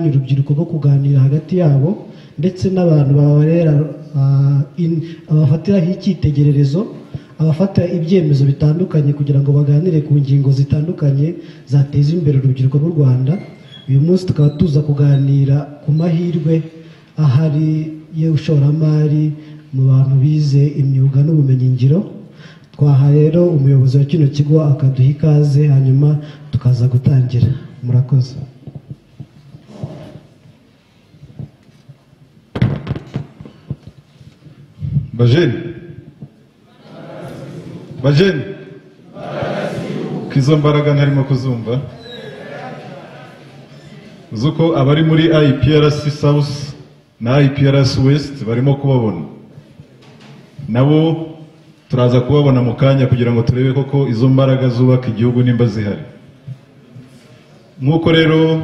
urubyiruko rwo kuganira hagati yabo ndetse n'abantu babarera abafatiraho icyitegererezo, abafata ibyemezo bitandukanye kugira ngo baganire ku ngingo zitandukanye zateza imbere urubyiruko rw'u Rwanda. Uyu munsi tukaba tuza kuganira ku mahirwe ahari y'ubushoramari mu bantu bize imyuga n'ubumenyingiro. Twaha rero umuyobozi wa kino kigo akaduha ikaze, hanyuma tukaza gutangira. Murakoze. Bajeni kizo mbaraga ntarimo kuzumva uzuko abari muri IPRC South na IPRC West barimo kubabona, nabo turaza kubabona mu kanya kugira ngo turebe koko izo mbaraga zubaka igihugu nimba zihari. Nk'uko rero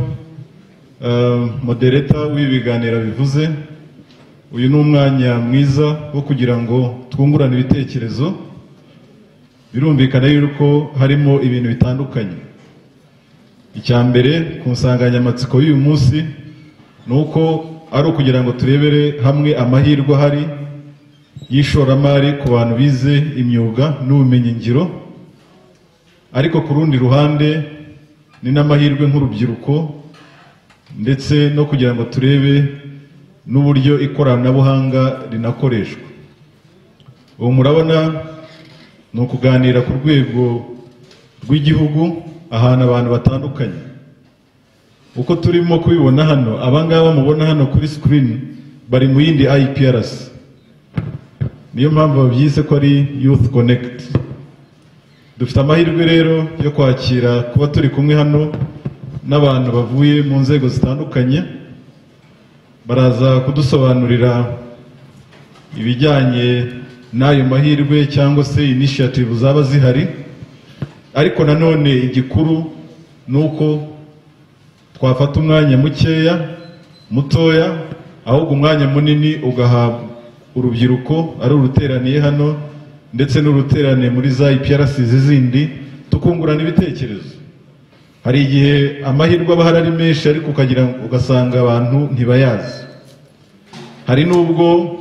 moderator w'ibiganiro bivuze, uyu ni umwanya mwiza wo kugira ngo twungurane ibitekerezo. Birumvikana yuko harimo ibintu bitandukanye. Icya mbere ku nsanganyamatsiko y'uyu munsi ni uko ari ukugira ngo turebere hamwe amahirwe ahari y'ishoramari ku bantu bize imyuga n'ubumenyingiro, ariko ku rundi ruhande ni n'amahirwe nk'urubyiruko, ndetse no kugira ngo turebe n'uburyo ikoranabuhanga rinakoreshwa. Ubu murabona ni ukuganira ku rwego rw'igihugu, ahantu abantu batandukanye. Uko turimo kubibona hano, abangaba mubona hano kuri screen bari mu yindi IPRC, niyo mpamvu babyise ko ari Youth Connect. Dufite amahirwe rero yo kwakira kuba turi kumwe hano n'abantu bavuye mu nzego zitandukanye, baraza kudusobanurira ibijyanye n'ayo mahirwe cyangwa se initiative zaba zihari. Ariko nanone igikuru ni uko twafata umwanya mutoya, ahubwo umwanya munini ugahabwa urubyiruko ari uruteraniye hano ndetse n'uruteraniye muri za IPRC zindi, tukungurana ibitekerezo. Hari igihe amahirwe aba ari menshi ariko ugasanga abantu ntibayazi. Hari n'ubwo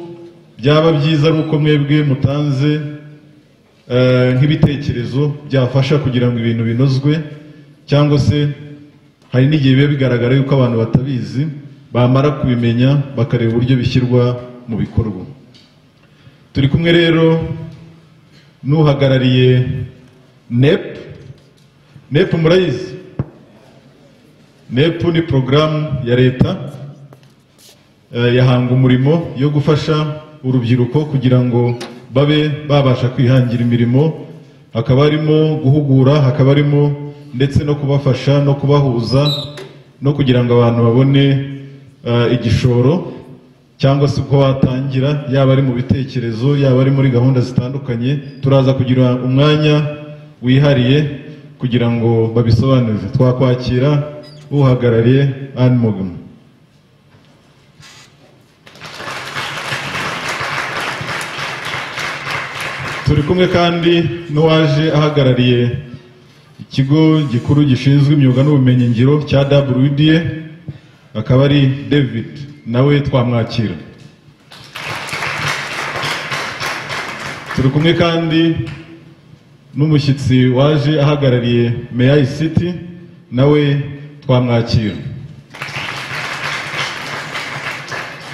byaba byiza ari uko mwebwe mutanze nk'ibitekerezo byafasha kugira ngo ibintu binozwe, cyangwa se hari n'igihe biba bigaragara yuko abantu batabizi, bamara kubimenya bakareba uburyo bishyirwa mu bikorwa. Turi kumwe rero n'uhagarariye NEP. Murayizi? NEP ni porogaramu ya leta yahanga umurimo yo gufasha urubyiruko kugira ngo babe babasha kwihangira imirimo. Hakaba harimo guhugura, hakaba harimo ndetse no kubafasha no kubahuza no kugira ngo abantu babone igishoro cyangwa se uko watangira, yaba ari mu bitekerezo, yaba ari muri gahunda zitandukanye. Turaza kugira umwanya wihariye kugira ngo babisobanuze. Twakwakira uhagarariye Anne Mugama. Turi kumwe kandi n'uwaje ahagarariye ikigo gikuru gishinzwe imyuga n'ubumenyingiro cya WDA, akaba ari David, nawe twamwakira. Turi kumwe kandi n'umushyitsi waje ahagarariye Meya City, nawe twamwakira.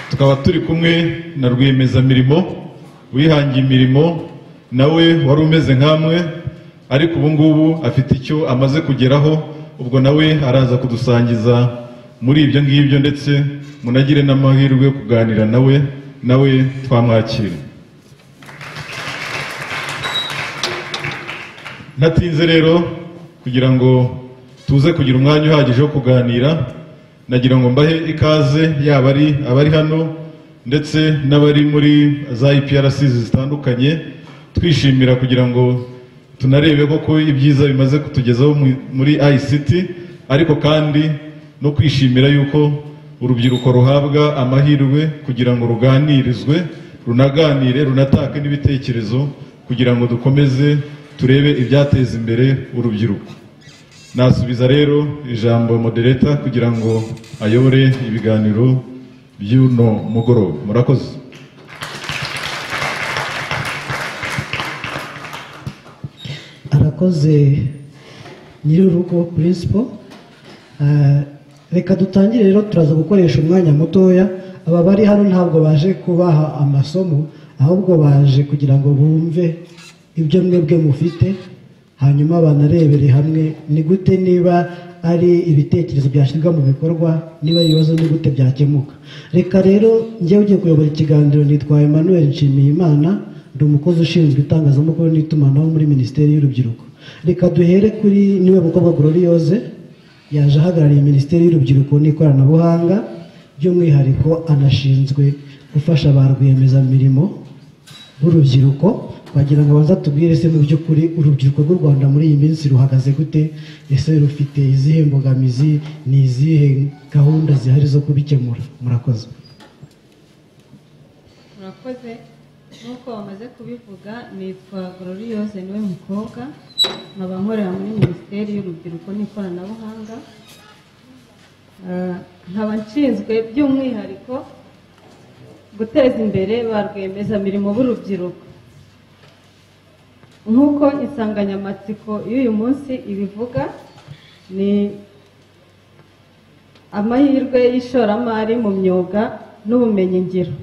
Tukaba turi kumwe na rwiyemezamirimo wihangiye imirimo, nawe wari umeze nkamwe ariko ubu ngubu afite icyo amaze kugeraho, ubwo nawe araza kudusangiza muri ibyo ngibyo, ndetse munagire n'amahirwe yo kuganira nawe twamwakira. Natinze rero kugira ngo tuze kugira umwanya uhagije wo kuganira, nagira ngo mbahe ikaze yaba ari abari hano ndetse n'abari muri za IPRC zitandukanye, twishimira kugira ngo tunarebe koko ibyiza bimaze kutugezaho muri ICT, ariko kandi no kwishimira yuko urubyiruko ruhabwa amahirwe kugira ngo ruganirizwe, runaganire, runatake n'ibitekerezo kugira ngo dukomeze turebe ibyateza imbere urubyiruko. nasubiza rero ijambo moderator kugira ngo ayobore ibiganiro by'uno mugoroba. Murakoze. Arakoze Nyir'urugo Principal. Reka dutangire rero, turaza gukoresha umwanya mutoya. Aba bari hano ntabwo baje kubaha amasomo, ahubwo baje kugira ngo bumve ibyo mwebwe mufite, hanyuma banarebere hamwe ni gute, niba ari ibitekerezo byashyirwa mu bikorwa, niba ibibazo ni gute byakemuka. Reka rero njyewe ugiye kuyobora ikiganiro nitwa Emmanuel Nshimiyimana, ndi umukozi ushinzwe itangazamakuru n'itumanaho muri Minisiteri y'Urubyiruko. Reka duhere kuri niwe mukobwa Gloriose, yaje ahagarariye Minisiteri y'Urubyiruko n'Ikoranabuhanga, by'umwihariko anashinzwe gufasha ba rwiyemezamirimo b'urubyiruko. Twagira ngo abanza tubwire se mu by'ukuri urubyiruko rw'u Rwanda muri iyi minsi ruhagaze gute, ese rufite izihe mbogamizi, ni izihe gahunda zihari zo kubikemura? Murakoze. Murakoze. Nk'uko bamaze kubivuga, nitwa Gloriose niwe mukobwa, nkaba nkorera muri Minisiteri y'Urubyiruko n'Ikoranabuhanga. Nkaba nshinzwe by'umwihariko guteza imbere ba rwiyemezamirimo b'urubyiruko. Nk'uko insanganyamatsiko y'uyu munsi ibivuga, ni amahirwe y'ishoramari mu myuga n'ubumenyingiro.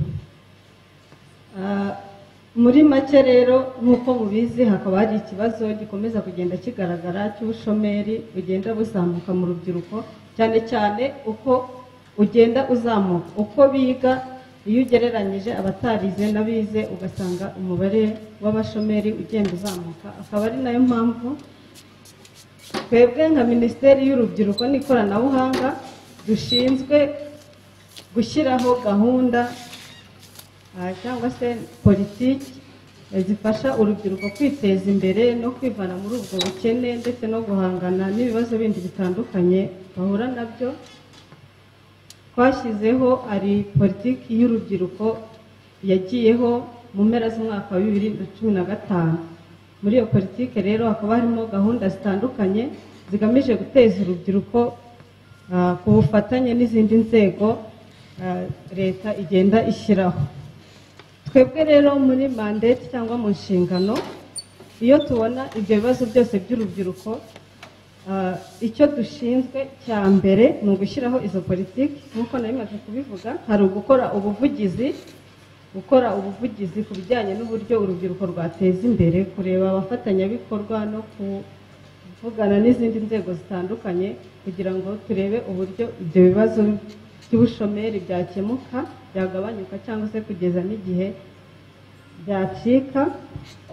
Muri make rero, nk'uko mubizi, hakaba hari ikibazo gikomeza kugenda kigaragara cy'ubushomeri bugenda buzamuka mu rubyiruko, cyane cyane uko ugenda uzamuka, uko biga. Iyo ugereranyije abatarize n'abize, ugasanga umubare w'abashomeri ugenda uzamuka. Akaba ari nayo mpamvu twebwe nka Minisiteri y'Urubyiruko n'Ikoranabuhanga dushinzwe gushyiraho gahunda cyangwa se politiki zifasha urubyiruko kwiteza imbere no kwivana muri ubwo bukene, ndetse no guhangana n'ibibazo bindi bitandukanye bahura nabyo. Twashyizeho ari politiki y'urubyiruko yagiyeho mu mpera z'umwaka wa 2015. Muri iyo politiki rero hakaba harimo gahunda zitandukanye zigamije guteza urubyiruko ku bufatanye n'izindi nzego leta igenda ishyiraho. Twebwe rero muri mandate cyangwa mu nshingano, iyo tubona ibyo bibazo byose by'urubyiruko, icyo dushinzwe cya mbere ni ugushyiraho izo politiki. Nk'uko nabimaze kubivuga, hari gukora ubuvugizi ku bijyanye n'uburyo urubyiruko rwateza imbere, kureba abafatanyabikorwa no kuvugana n'izindi nzego zitandukanye kugira ngo turebe uburyo ibyo bibazo by'ubushomeri byakemuka, byagabanyuka, cyangwa se kugeza n'igihe byacika.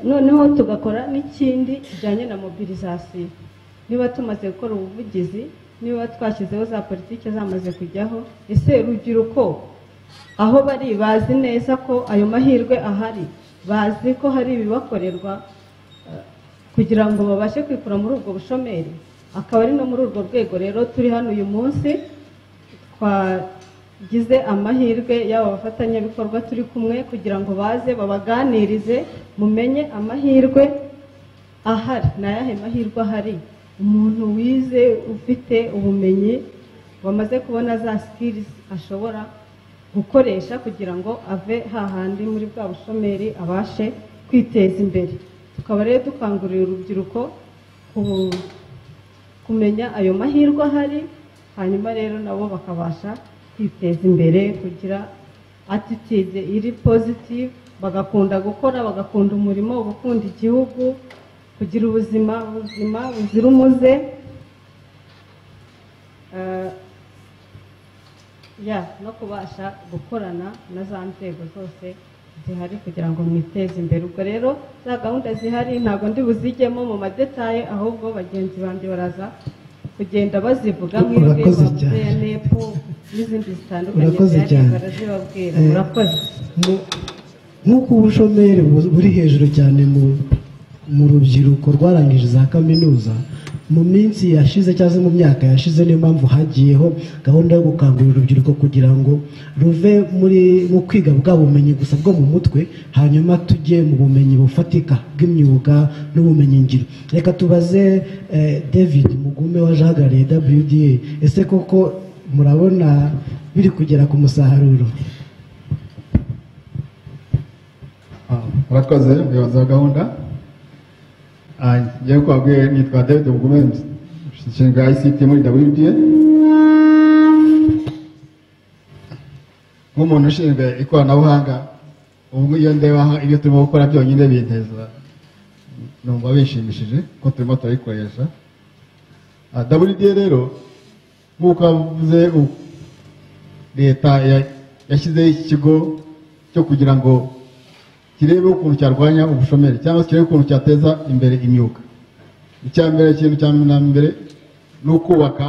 Noneho tugakora n'ikindi kijyanye na mobilisation. Niba tumaze gukora ubuvugizi, niba twashyizeho za politiki zamaze kujyaho, ese urubyiruko aho bari bazi neza ko ayo mahirwe ahari, bazi ko hari ibibakorerwa kugira ngo babashe kwikura muri ubwo bushomeri? Akaba ari no muri urwo rwego rero turi hano uyu munsi. Twagize amahirwe y'aba bafatanyabikorwa turi kumwe kugira ngo baze babaganirize, mumenye amahirwe ahari. Ni ayahe mahirwe ahari? Umuntu wize, ufite ubumenyi, wamaze kubona za skills ashobora gukoresha kugira ngo ave hahandi muri bwa bushomeri, abashe kwiteza imbere. Tukaba rero dukangurira urubyiruko kumenya ayo mahirwe ahari, hanyuma rero nabo bakabasha kwiteza imbere, kugira attitude iri positive, bagakunda gukora, bagakunda umurimo, gukunda igihugu, kugira ubuzima buzira umuze, no kubasha gukorana na za nzego zose zihari kugira ngo mwiteze imbere. Ubwo rero za gahunda zihari ntabwo ndi buzijyemo mu madetaye, ahubwo bagenzi bandi baraza kugenda bazivuga nk'ibyo n'izindi zitandukanye barazibabwira. Murakoze. Nk'uko ubushomeri buri hejuru cyane mu rubyiruko rwarangije za kaminuza, mu minsi yashize cyangwa mu myaka yashize niyo mpamvu hagiyeho gahunda yo gukangurira urubyiruko kugira ngo ruve mu kwiga bwa bumenyi gusa bwo mu mutwe, hanyuma tujye mu bumenyi bufatika bw'imyuga n'ubumenyingiro. Reka tubaze David Mugume waje ahagarariye WDA, ese koko murabona biri kugera ku musaruro? Murakoze umuyobozi wa gahunda. Ngiye kwabwiye nitwa David Mugume, nshinzwe ICT muri WDA. Nk'umuntu ushinzwe ikoranabuhanga, ubu iyo ndeba ibyo turimo gukora byonyine binteza numva bishimishije ko turimo turabikoresha. WDA rero nk'uko avuze, leta yashyizeho iki kigo cyo kugira ngo kirebe ukuntu cyarwanya ubushomeri cyangwa se kirebe ukuntu cyateza imbere imyuga. Ikintu cya mbere ni ukubaka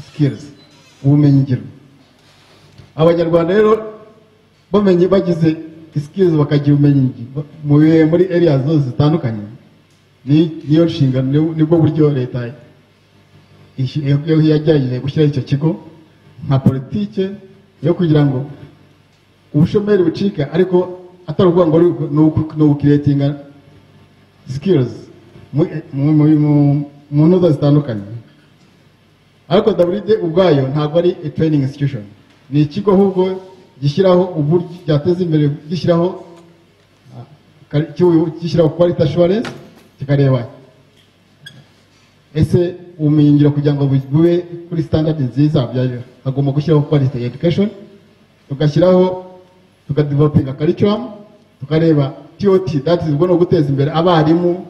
skills, ubumenyingiro. Abanyarwanda rero bamenye bagize skills bakagira ubumenyingiro muri areas zose zitandukanye, niyo nshingano, nibwo buryo leta yagerageje gushyiraho icyo kigo nka politike yo kugira ngo ubushomeri bucike, ariko atari ukuvuga ngo ni ubukiretinga skills mu ntuza zitandukanye. Ariko WDA ubwayo ntabwo ari a training institution, ni ikigo ahubwo gishyiraho uburyo cyateza imbere, gishyiraho quality assurance, kikareba ese ubumenyingiro kugira ngo bube kuri standard nziza hagomba gushyiraho quality education, tukadevelopinga curriculum, tukareba TOT, that is no guteza imbere abarimu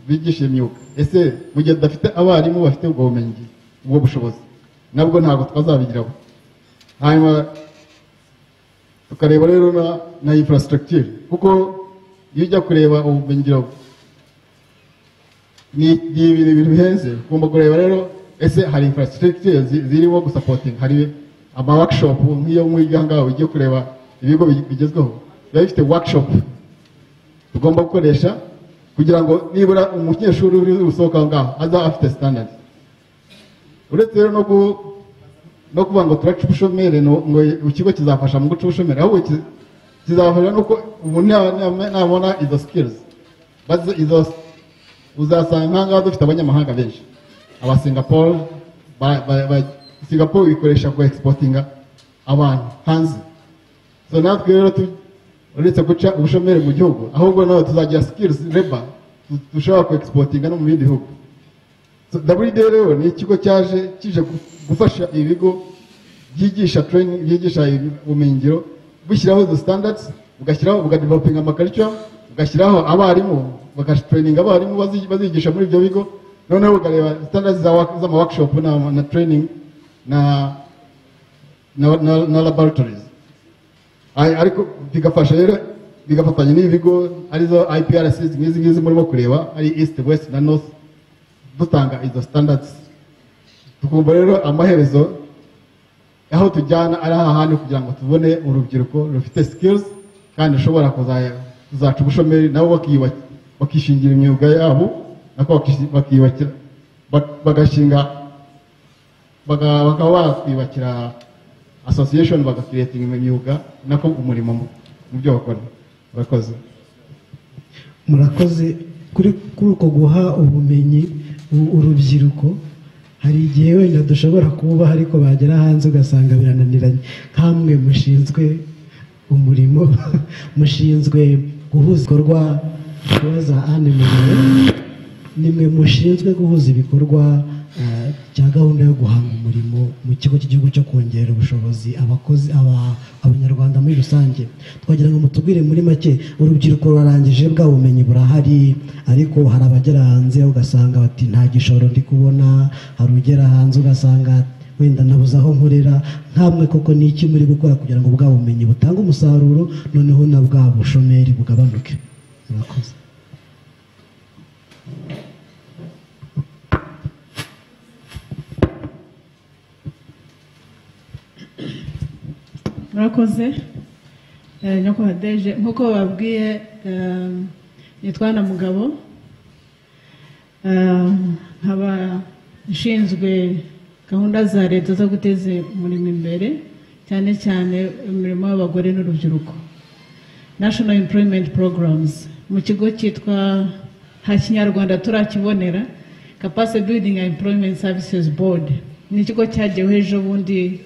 bigisha imyuga. Ese mu gihe dafite abarimu bafite ubwo bumenyi, ubwo bushobozi, nabwo ntabwo twazabigiraho. Hanyuma tukareba rero na infrastructure, kuko iyo ujya kureba ubumenyingiro ni ibintu bihenze. Ugomba kureba rero ese hari infrastructure zirimo gusapoting, hari ama workshop nk'iyo mwiga ngaho ugiye kureba ibigo bigezweho biba bifite workshop tugomba gukoresha kugira ngo nibura umunyeshuri uri usohoka ngaho aza afite standard. Uretse rero no kuvuga ngo turaca ubushomeri ngo ikigo kizafasha mu guca ubushomeri, ahubwo kizafasha nuko umuntu nabona izo skills uzasanga nk'ahangaha dufite abanyamahanga benshi, aba Singapore Singapore bikoresha ku exportinga abantu hanze. So natwe rero uretse guca ubushomeri mu gihugu, ahubwo nawe tuzagira skills labor dushobora ku exportinga no mu bindi bihugu. So WDA rero ni ikigo kije gufasha ibigo byigisha training, byigisha ubumenyingiro, bushyiraho izo standards, bugadevelopinga curriculum, bugashyiraho abarimu, bagatraininga abarimu bazigisha muri ibyo bigo, noneho bukareba standards z'ama workshop na training na laboratories. Ariko bigafasha rero, bigafatanya n'ibigo arizo IPRC ngizi murimo kureba, ari East, West na North, dutanga izo standards. Tukumva rero amaherezo aho tujyana ari ahandi kugira ngo tubone urubyiruko rufite skills kandi rushobora kuzaca ubushomeri, nabo bakishingira imyuga yabo, nako bakiyubakira, bakaba bakwibakira association, bagakreating imyuga, nako umurimo mu byo bakora. Murakoze kuri uko guha ubumenyi urubyiruko. Hari igihe wenda dushobora kuba ariko bagera hanze ugasanga birananiranye, nkamwe mushinzwe umurimo mushinzwe guhuza ibikorwa za animal, nimwe mushinzwe guhuza ibikorwa cya gahunda yo guhanga umurimo mu kigo cy'igihugu cyo kongerera ubushobozi abakozi abanyarwanda muri rusange. Twagira ngo mutubwire muri make, urubyiruko rurarangije bwa bumenyi burahari, ariko hari abagera hanze ugasanga bati nta gishoro ndi kubona, hari ugera hanze ugasanga wenda nabuze aho nkorera. Nkamwe koko ni iki muri gukora kugira ngo bwa bumenyi butange umusaruro, noneho na bwa bushomeri bugabanuke? Murakoze. Murakoze. Nyakubahwa Deje, nk'uko babwiye nitwa na Mugabo, nkaba nshinzwe gahunda za leta zo guteza umurimo imbere cyane cyane imirimo y'abagore n'urubyiruko, National Employment Programs, mu kigo cyitwa nta kinyarwanda turakibonera Capacity Building and Employment Services Board. Ni ikigo cyagiyeho ejo bundi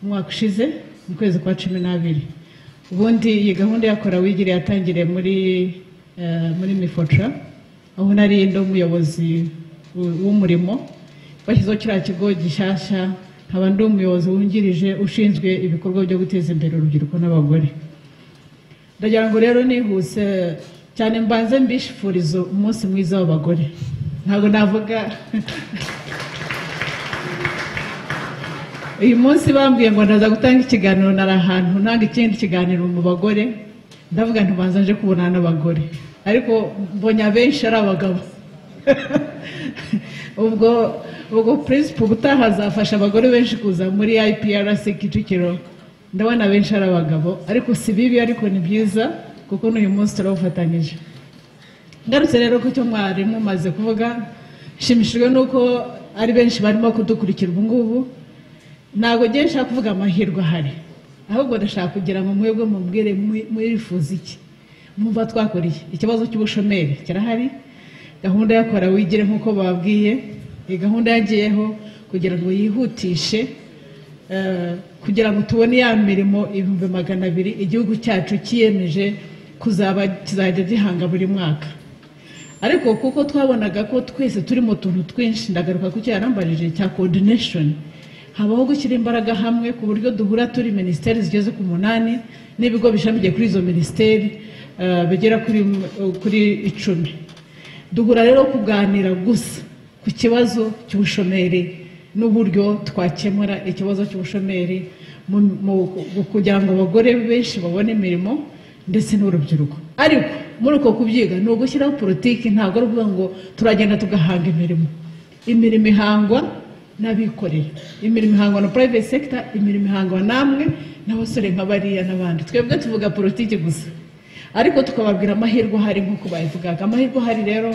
umwaka ushize mu kwezi kwa 12. Ubundi iyi gahunda yakora wigire yatangiriye muri Mifotra, aho nari ndo umuyobozi w'umurimo. Bashyizeho kiriya kigo gishyashya, nkaba ndi umuyobozi wungirije ushinzwe ibikorwa byo guteza imbere urubyiruko n'abagore. Ndagira ngo rero nihuse cyane mbanze mbishifuriza umunsi mwiza w'abagore. Ntabwo navuga uyu munsi bambwiye ngo ndaza gutanga ikiganiro nari ahantu nanga ikindi kiganiro mu bagore, ndavuga ntubanza nje kubonana n'abagore, ariko mbonye abenshi ari abagabo. ubwo principle ubutaha azafasha abagore benshi kuza muri IPRC Kicukiro, ndabona benshi ari abagabo, ariko si bibi, ariko ni byiza kuko n'uyu munsi turawufatanyije. Ngarutse rero ko cyo mwari mumaze kuvuga, nshimishijwe nuko ari benshi barimo kudukurikira ubu ngubu. Ntabwo ngiye nshaka kuvuga amahirwe ahari, ahubwo ndashaka kugira ngo mwebwe mubwire mwifuza iki, mwumva twakora iki. Ikibazo cy'ubushomeri kirahari, gahunda yakora wigire nk'uko babwiye, iyi gahunda yagiyeho kugira ngo yihutishe kugira ngo tubone ya mirimo 200,000 igihugu cyacu kiyemeje kizajya gihanga buri mwaka. Ariko kuko twabonaga ko twese turi mu tuntu twinshi, ndagaruka ku cyo yarambajije cya coordination, habaho gushyira imbaraga hamwe ku buryo duhura turi ministeri zigeze ku 8 n'ibigo bishamikiye kuri izo ministeri bigera kuri 10. Duhura rero kuganira gusa ku kibazo cy'ubushomeri n'uburyo twakemura ikibazo cy'ubushomeri kugira ngo abagore benshi babone imirimo ndetse n'urubyiruko. Ariko muri uko kubyiga ni ugushyiraho politiki, ntabwo ari ukuvuga ngo turagenda tugahanga imirimo. Imirimo ihangwa n'abikorera, imirimo ihangwa na private sector, imirimo ihangwa namwe n'abasore nk'abariya n'abandi. Twebwe tuvuga politiki gusa, ariko tukababwira amahirwe ahari nk'uko bayivugaga. Amahirwe ahari rero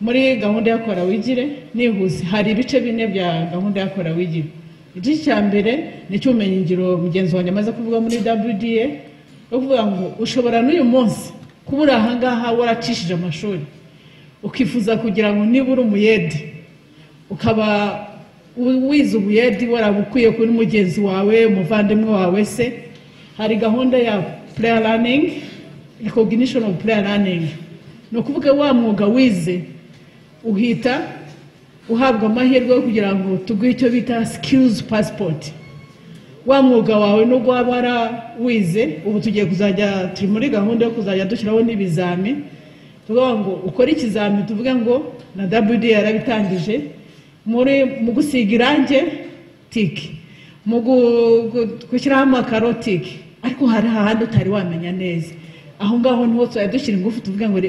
muri gahunda yakora wigire nihuse, hari ibice 4 bya gahunda yakora wigire. Igice cya mbere ni cy'ubumenyingiro mugenzi wanjye amaze kuvuga muri WDA, uvuga ngo ushobora n'uyu munsi kubura ahangaha waracishije amashuri ukifuza kugira ngo nibura umuyedi ukaba wize ubuyedi warabukwiye kuri mugenzi wawe, umuvandimwe wawe se. Hari gahunda ya prayer learning, recognition of prayer learning. No kuvuga wa mwuga wize uhita uhabwa amahirwe yo kugira ngo tuguhe icyo bita skills passport. Wa mwuga wawe nubwo wabara wize, ubu tugiye kuzajya turi muri gahunda yo kuzajya dushyiraho n'ibizami. Tuvuga ngo ukora ikizami, tuvuga ngo na WD yarabitangije mu gusiga irange tiki, mu gushyiraho amakaro tiki, ariko hari ahandi utari wamenya neza. Aho ngaho niho dushyira ingufu, tuvuga ngo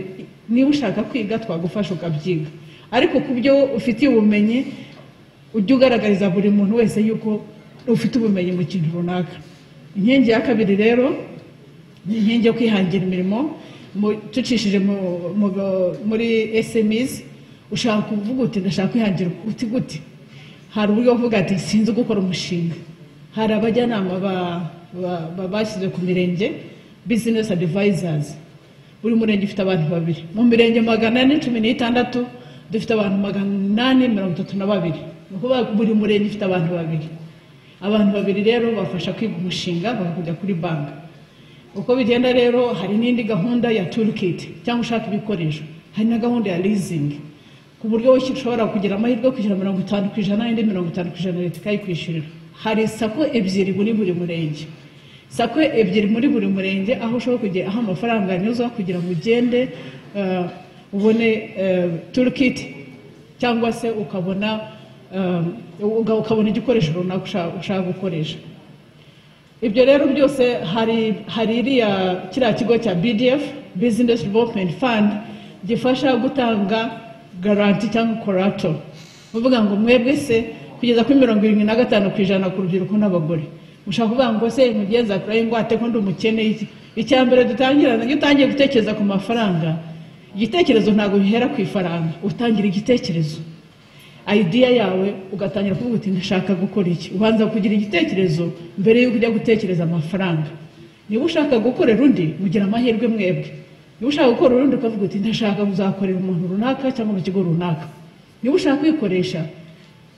niba ushaka kwiga twagufasha ukabyiga, ariko ku byo ufitiye ubumenyi ujye ugaragariza buri muntu wese yuko ufite ubumenyi mu kintu runaka. Inkingi ya kabiri rero ni inkingi yo kwihangira imirimo, tucishije muri SMEs. Ushaka kuvuga uti ndashaka kwihangira uti gute, hari uburyo uvuga ati sinzi gukora umushinga. Hari abajyanama bashyize ku mirenge, business advisors. Buri murenge ufite abantu 2, mu mirenge 416 dufite abantu 832. Nuko buri murenge ufite abantu 2. Abantu 2 rero bafasha kwiga umushinga bakajya kuri banki. Uko bigenda rero hari n'indi gahunda ya toolkit cyangwa ushaka ibikoresho, hari na gahunda ya leasing, ku buryo ushobora kugira amahirwe yo kwishyura 50% n'indi 50% leta ikayikwishyurira. Hari sako 2 muri buri murenge, sako 2 muri buri murenge, aho ushobora kujya aho amafaranga anyuzwa kugira ngo ugende ubone toolkit cyangwa se ukabona igikoresho runaka ushaka gukoresha. Ibyo rero byose hari iriya kiriya kigo cya BDF, Business Development Fund, gifasha gutanga garanti cyangwa collateral. Uvuga ngo mwebwe se kugeza kuri 75% ku rubyiruko n'abagore, mushaka kuvuga ngo se mugenza kuri ingwate ko ndi umukene iki. Icyambere dutangirana, iyo utangiye gutekereza ku mafaranga, igitekerezo ntabwo bihera ku ifaranga, utangira igitekerezo, idea yawe ugatangira kuvuga uti ndashaka gukora iki. Ubanza kugira igitekerezo mbere y'uko ujya gutekereza amafaranga. Niba ushaka gukorera undi mugira amahirwe mwebwe, niba ushaka gukorera urundi ukavuga uti ndashaka kuzakorera umuntu runaka cyangwa mu kigo runaka. Niba ushaka kwikoresha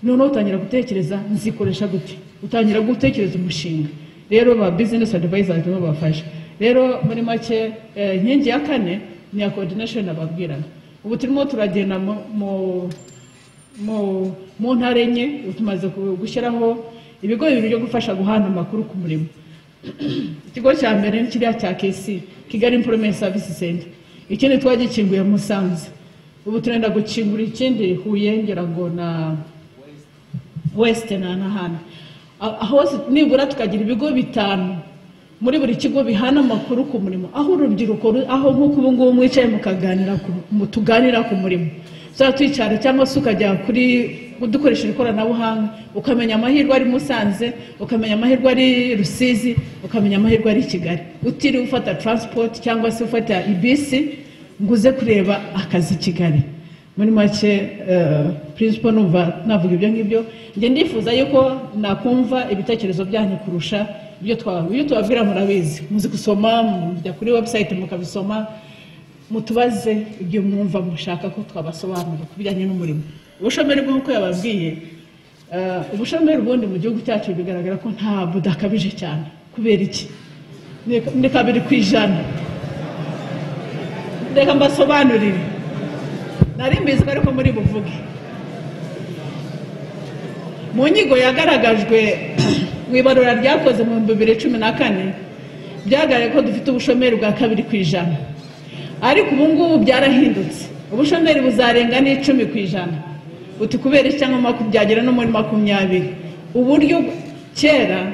noneho utangira gutekereza nzikoresha gute, utangira gutekereza umushinga. Rero ba business advisors nibo bafasha. Rero muri make inkingi ya kane ni ya coordination ababwirana. Ubu turimo turagenda mu ntara enye, tumaze gushyiraho ibigo bibiri byo gufasha guhana amakuru ku murimo. Ikigo cya mbere ni kiriya cya KC, Kigali Employment Service Center. Ikindi twagikinguye Musanze. Ubu turenda gukingura ikindi Huye, ngira ngo na West na n'ahandi. Aho nibura tukagira ibigo bitanu muri buri kigo bihana amakuru ku murimo, aho urubyiruko aho nk'uko ubu ngubu mwicaye tuganira ku murimo. Twicara cyangwa se ukajya kuri dukoresha ikoranabuhanga, ukamenya amahirwe ari Musanze, ukamenya amahirwe ari Rusizi, ukamenya amahirwe ari Kigali, utiriwe ufata transport cyangwa se ufata ibisi nguze kureba akazi Kigali. Muri make principle numva navuga ibyo ngibyo. Nge ndifuza yuko nakumva ibitekerezo byanyu kurusha ibyo twabwira. Murabizi, muzi gusoma, mujya kuri website mukabisoma, mutubaze ibyo mwumva mushaka ko twabasobanurira ku bijyanye n'umurimo. Ubushomeri bw'uko yababwiye, ubushomeri ubundi mu gihugu cyacu bigaragara ko nta budakabije cyane. Kubera iki? Ni 2%. Reka mbasobanurire, nari mbizi ariko muri buvuge. Mu nyigo yagaragajwe mu ibarura ryakoze mu 2014 byagaragaye ko dufite ubushomeri bwa 2%. Ariko ubu ngubu byarahindutse, ubushomeri buzarenga ni 10%. Uti kubera cyangwa byagera no muri 20. Uburyo kera,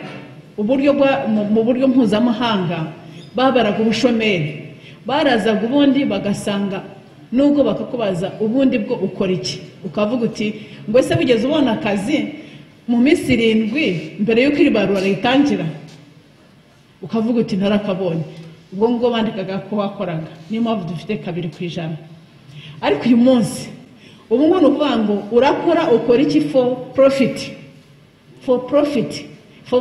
mu buryo mpuzamahanga babaraga ubushomeri, barazaga ubundi bagasanga nubwo bakakubaza ubundi bwo ukora iki, ukavuga uti ngo ese bigeze ubona akazi mu minsi 7 mbere y'uko iri barura ritangira, ukavuga uti ntarakabonye. Ubwo ngo bandikaga ko wakoraga. Niyo mpamvu dufite 2%. Ariko uyu munsi ubu ngo nuvuga ngo urakora ukora iki for profit. For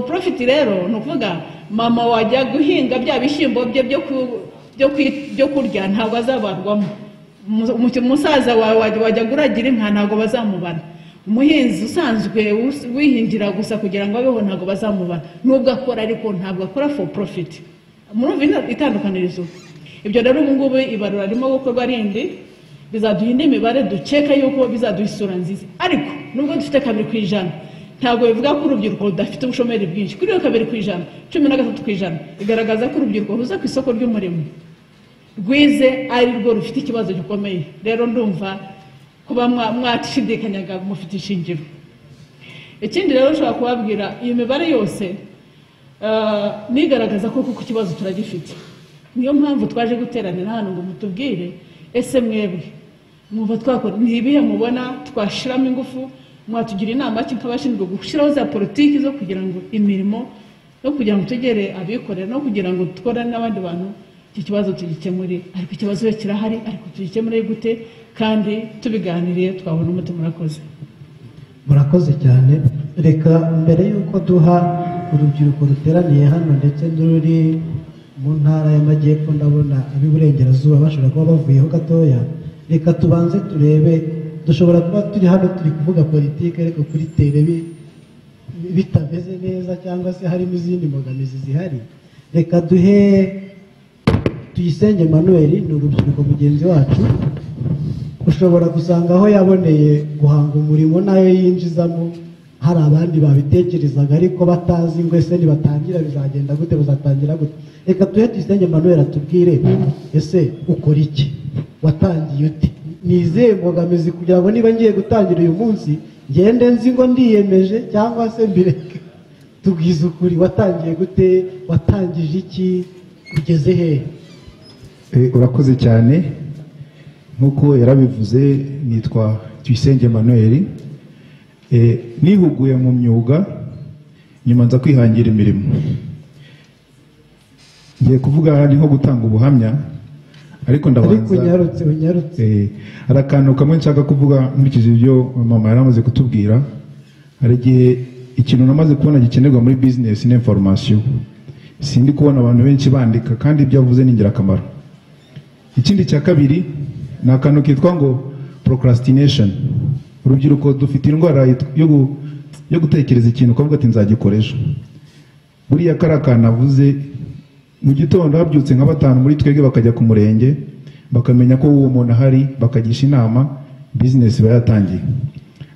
profit rero nuvuga mama wajya guhinga bya bishyimbo bye byo kurya ntabwo azabarwamo. Umusaza wajya guragira inka ntabwo bazamubana. Umuhinzi usanzwe wihingira gusa kugira ngo abeho ntabwo bazamubana. Nubwo akora ariko ntabwo akora for profit. Murumva itandukanirizo. Ibyo rero ubu ngubu ibarura rimo gukorwa rindi bizaduha indi mibare dukeka yuko bizaduha isura nziza. Ariko nubwo dufite 2%, ntabwo bivuga ko urubyiruko rudafite ubushomeri bwinshi. Kuri iyo 2%, 13% igaragaza ko urubyiruko ruza ku isoko ry'umurimo rwize ari rwo rufite ikibazo gikomeye. Rero ndumva kuba mwatishidikanyaga mufite ishingiro. Ikindi rero ushobora kubabwira iyi mibare yose nigaragaza ko kuko ikibazo turagifite. Niyo mpamvu twaje guteranira hano ngo mutubwire ese mwebwe mwumva twakora nibihe mubona twashiramo ingufu, mwatugira inama cy'abashinzwe gushyiraho za politiki zo kugira ngo imirimo no kugira ngo tugere abikorera no kugira ngo dukorane n'abandi bantu iki kibazo tugikemure. Ariko ikibazo kirahari, ariko tugikemure gute kandi tubiganiriye twabona umuti. Murakoze cyane. Reka mbere y'uko duha urubyiruko ruteraniye hano ndetse n'uri mu ntara y'Amajyepfo, ndabona ab'iburengerazuba bashobora kuba bavuyeho gatoya, reka tubanze turebe. Dushobora kuba turi hano turi kuvuga politiki ariko kuri tere bitameze neza cyangwa se harimo izindi mbogamizi zihari. Reka duhe Tuyisenge Emmanuel, ni urubyiruko mugenzi wacu. Ushobora gusanga aho yaboneye guhanga umurimo nayo yinjizamo hari abandi babitekerezaga ariko batazi ngo ese nibatangira bizagenda gute, bazatangira gute. Reka tuhe Tuyisenge Emmanuel atubwire ese ukora iki, watangiye ute, nize mbogamizi kugira ngo niba ngiye gutangira uyu munsi ngende nzi ngo ndiyemeje cyangwa se mbireke. Tubwize ukuri, watangiye gute, watangije iki, ugeze hehe? Urakoze cyane. Nkuko yarabivuze, nitwa Tuyisenge Emmanuel. Nihuguye mu myuga nyuma nza kwihangira imirimo. Ngiye kuvuga nko gutanga ubuhamya ariko ndabanza unyarutse hari akantu kamwe nshaka kuvuga nkurikije ibyo mama yari amaze kutubwira. Hari igihe ikintu namaze kubona gikenerwa muri business ni information. Sindi kubona abantu benshi bandika kandi ibyo avuze ni ingirakamaro. Ikindi cya kabiri ni akantu kitwa ngo procrastination. Urubyiruko dufite indwara yo gutekereza ikintu ukavuga ati nzagikoresha. Buriya karakana navuze mu gitondo habyutse nka batanu muri twebwe bakajya ku murenge bakamenya ko uwo muntu ahari bakagisha inama business bayatangiye.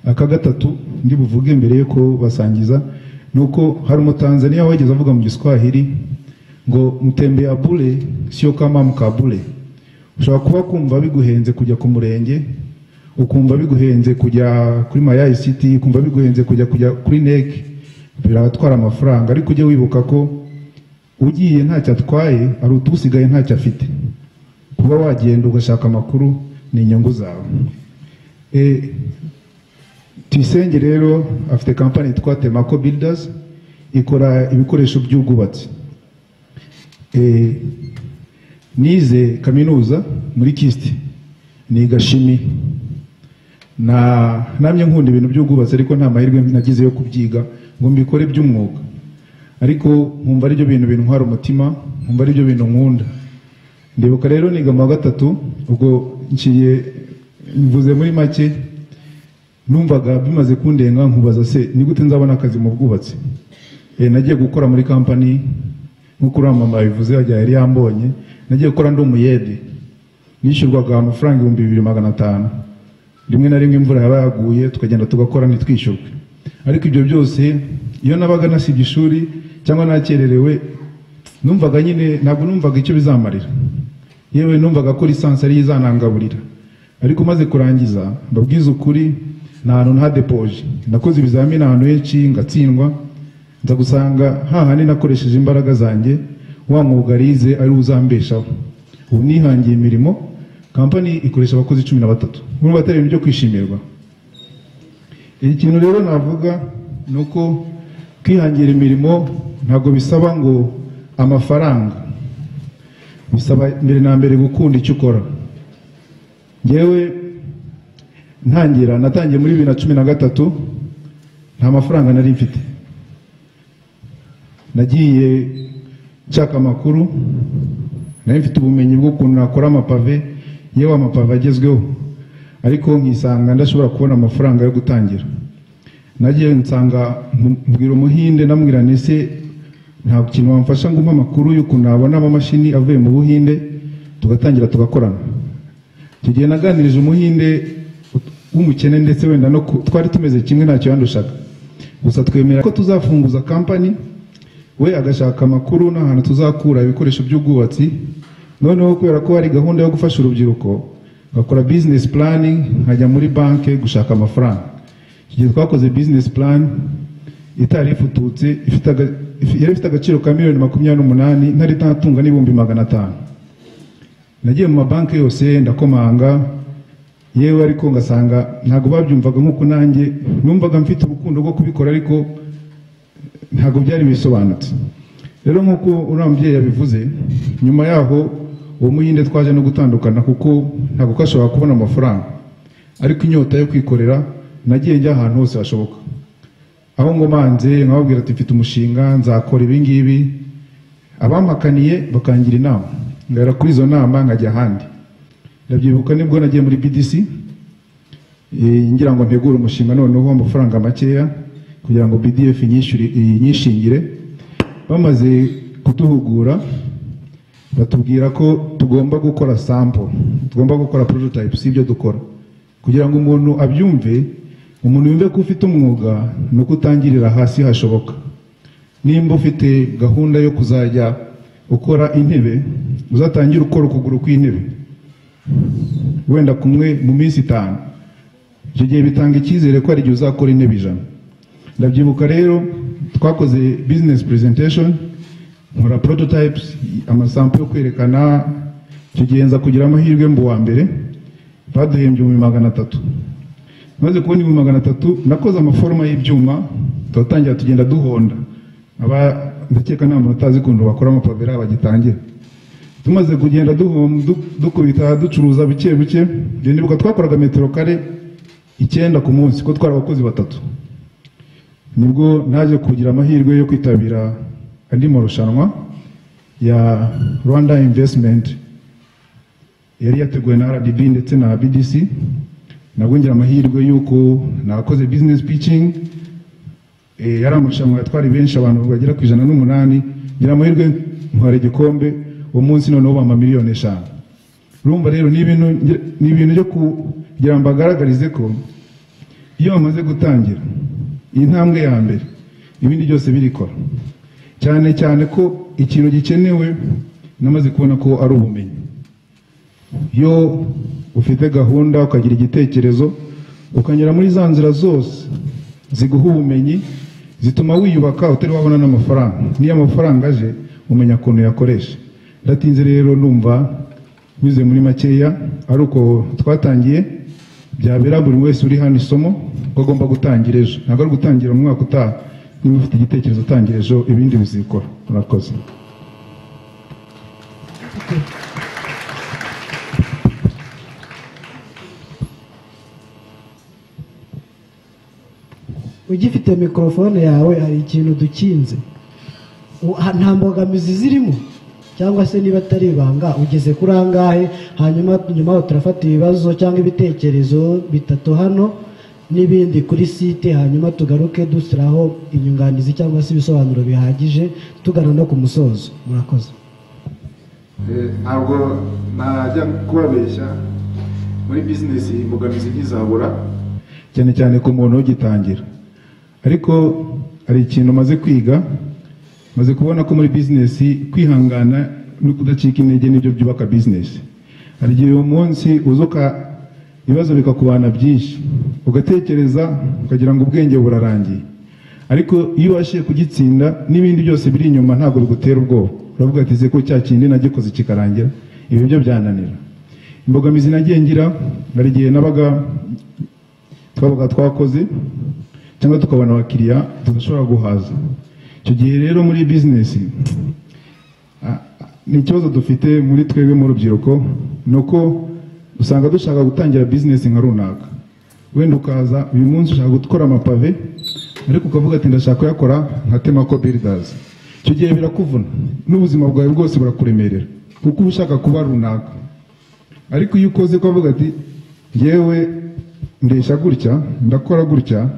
Aka gatatu ndi buvuge mbere yuko basangiza nuko hari umutanzania wageze avuga mu Giswahili ngo mtembea bure sio kama mkabule. Ushobora kuba kumva biguhenze kujya ku murenge, ukumva biguhenze kujya kuri Maya City, ukumva biguhenze kujya kuri NEC, biratwara amafaranga, ariko ujye wibuka ko ugiye ntacyo atwaye ari utusigaye ntacyo afite. Kuba wagenda ugashaka amakuru ni inyungu zawe. Tuyisenge rero afite company yitwa Temaco Builders ikora ibikoresho by'ubwubatsi. Nize kaminuza muri KIST niga shimi namye nkunda ibintu by'ubwubatsi ariko nta mahirwe nagize yo kubyiga ngo mbikore by'umwuga, ariko nkumva ari byo bintu bintwara umutima, nkumva ari byo bintu nkunda. Ndibuka rero niga mu wa gatatu, ubwo nciye mvuze muri make, numvaga bimaze kundenga nkubaza se ni gute nzabona akazi mu bwubatsi. Nagiye gukora muri company nkuko mama bivuze ajya yari yambonye, nagiye gukora ndi umuyede, nishyurwaga amafaranga 2500. Rimwe na rimwe imvura yabaguye tukagenda tugakora nitwishyurwe, ariko ibyo byose iyo nabaga nasibye ishuri cyangwa nakererewe numvaga nyine ntabwo numvaga icyo bizamarira, yewe numvaga ko lisansi ari izanangaburira. Ariko maze kurangiza mbabwiza ukuri nta hantu ntadepoje, nakoze ibizamini ahantu henshi ngatsindwa, nza gusanga hahandi nakoresheje imbaraga zanjye wa mwuga rize ari uzambeshaho. Ubu nihangiye imirimo, company ikoresha abakozi 13. Muri batari ibyo kwishimirwa. Ikintu rero navuga nuko kwihangira imirimo ntago bisaba ngo amafaranga, bisaba mbere na mbere gukunda icyo ukora. Ngewe natangiye muri 2013 nta mafaranga nari mfite, nagiye nshaka amakuru, nari mfite ubumenyi bwo kuntu nakora amapave, yewe amapave agezweho, ariko nkisanga ndashobora kubona amafaranga yo gutangira. Nagiye nsanga mbwira umuhinde namwira nese nta kintu wamfasha ngo amakuru y'ukuntu nabona amamashini avuye mu Buhinde tugatangira tugakorana. Tugiye naganirije umuhinde w'umukene ndetse wenda no twari tumeze kimwe ntacyo yandushaga, gusa twemera ko tuzafunguza company, we agashaka amakuru n'ahantu tuzakura ibikoresho by'ubwubatsi. Noneho kubera ko hari gahunda yo gufasha urubyiruko bakora business planning, nkajya muri banke gushaka amafaranga. Igihe twakoze business plan itari ifututse, yari ifite agaciro ka $28,000 ntari tatunga $500,000. Nagiye mu mabanke yose ndakomanga, yewe ariko ngasanga ntago babyumvaga nkuko nanjye numvaga mfite urukundo rwo kubikora, ariko ntago byari bisobanutse. Rero nkuko urambye yabivuze, nyuma yaho uwo muhinde twaje no gutandukana kuko ntago kashobora kubona amafaranga, ariko inyota yo kwikorera nagiye njya ahantu hose hashoboka. Aho ngo manze nkababwira ati mfite umushinga nzakora ibi ngibi, abampakaniye bakangira inama, ngara kuri izo nama nkajya ahandi. Ndabyibuka nibwo nagiye muri BDC ngira ngo ntegure umushinga noneho amafaranga makeya kugira ngo BDF inyishingire. Bamaze kuduhugura batubwira ko tugomba gukora sample, tugomba gukora prototype, si ibyo dukora, kugira ngo umuntu abyumve, umuntu yumve ko ufite umwuga no kutangirira hasi hashoboka. Nimba ufite gahunda yo kuzajya ukora intebe, uzatangira ukora ukuguru kw'intebe wenda kumwe mu minsi 5, icyo gihe bitanga icyizere ko ari igihe uzakora intebe 100. Ndabyibuka rero twakoze business presentation, nkora prototypes, amasample yo kwerekana. Icyo gihe nza kugira amahirwe mbu wa mbere, baduhembye $300. Maze kubona $300 nakoze amaforma y'ibyuma, twatangira tugenda duhonda. Ndakeka nta muntu utazi kuntu bakora amapavera bagitangira. tumaze kugenda dukubita ducuruza buke buke, ndibuka twakoraga metero kare 9 ku munsi ko twari abakozi 3. Nibwo naje kugira amahirwe yo kwitabira andi marushanwa ya Rwanda Investment yari yateguwe na RDB ndetse na BDC. Nabwo ngira amahirwe yuko nakoze business pitching, yari amarushanwa yatwari benshi abantu bagera ku 108, ngira amahirwe ntwara igikombe uwo munsi noneho bamba miliyoni 5. Urumva rero ni ibintu byo kugira mbagaragarize ko iyo bamaze gutangira intambwe ya mbere ibindi byose birikora, cyane cyane ko ikintu gikenewe namaze kubona ko ari ubumenyi. Iyo ufite gahunda ukagira igitekerezo ukanyura muri za nzira zose ziguha ubumenyi zituma wiyubaka utari wabona n'amafaranga, niyo amafaranga aje umenya ukuntu yakoresha. Ndatinze rero numva bize muri makeya ari uko twatangiye, byabera buri wese uri hano isomo ko agomba gutangira ejo, ntabwo ari gutangira mu mwaka utaha. Niba ufite igitekerezo utangira ejo, ibindi bizikora. Murakoze. Ugifite mikrofone yawe hari ikintu dukinze, nta mbogamizi zirimo cyangwa se niba atari ibanga ugeze kuri angahe, hanyuma nyuma turafata ibibazo cyangwa ibitekerezo 3 hano n'ibindi kuri site, hanyuma tugaruke dusiraho inyunganizi cyangwa se ibisobanuro bihagije tugana no ku musozo. Murakoze. Ntabwo najya kubabeshya, muri business imbogamizi ntizabura, cyane cyane ku muntu ugitangira. Ariko hari ikintu maze kwiga, maze kubona ko muri business kwihangana no kudacika intege nibyo byubaka business. Hari igihe uwo munsi uzuka ibibazo bikakubana byinshi, ugatekereza ukagira ngo ubwenge burarangiye, ariko iyo washiye kugitsinda n'ibindi byose biri inyuma ntabwo bigutera ubwoba. Uravuga ati ze ko cya kindi nagikoze kikarangira, ibi byo byananira. Imbogamizi nagiye ngira, hari igihe nabaga twakoze cyangwa tukabona abakiriya tudashobora guhaza. Icyo gihe rero muri business ni ikibazo dufite muri twebwe mu rubyiruko, nuko usanga dushaka gutangira business nka runaka, wenda ukaza uyu munsi ushaka gukora amapave ariko ukavuga ati ndashaka kuyakora nka Temaco Builders. Icyo gihe birakuvuna n'ubuzima bwawe bwose burakuremerera kuko uba ushaka kuba runaka. Ariko iyo ukoze ukavuga ati ngewe ndesha gutya ndakora gutya,